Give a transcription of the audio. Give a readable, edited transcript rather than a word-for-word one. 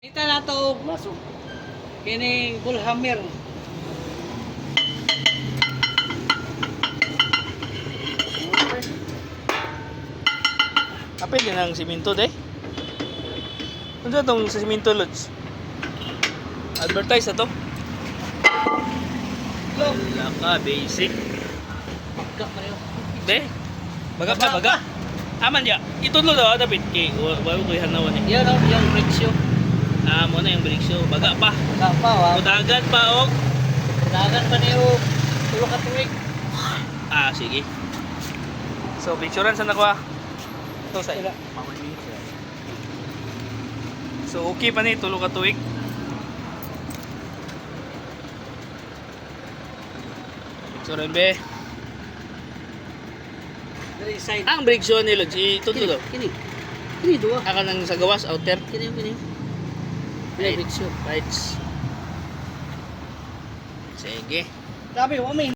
Kita na to masuk kini bullhammer. Apa din ang siminto day? Ano itong sa siminto lods? Advertise na to? Wala ka, basic. Pagka pa rin. Be? Baga pa, baga. Aman ya, itulo daw David kay wala ko ihanawan eh. Yan yung brake shoe. Mo na yung brake shoe, baga pa. Pagka pa wa. Budagan pa og. Dagan pa niyo. Tulo ka tuig. Sige. So, picturean sa nakuha. Ito sa ila. So, okay pa ni tulo ka tuig. Picturean be. Dari side. Ang brake shoe ni Lods, itulo daw. Kini. Kini dua. Akan nang sa gawas, outer. Kini. Kini Right. brake shoe. Rights. Sige. Sabi mo may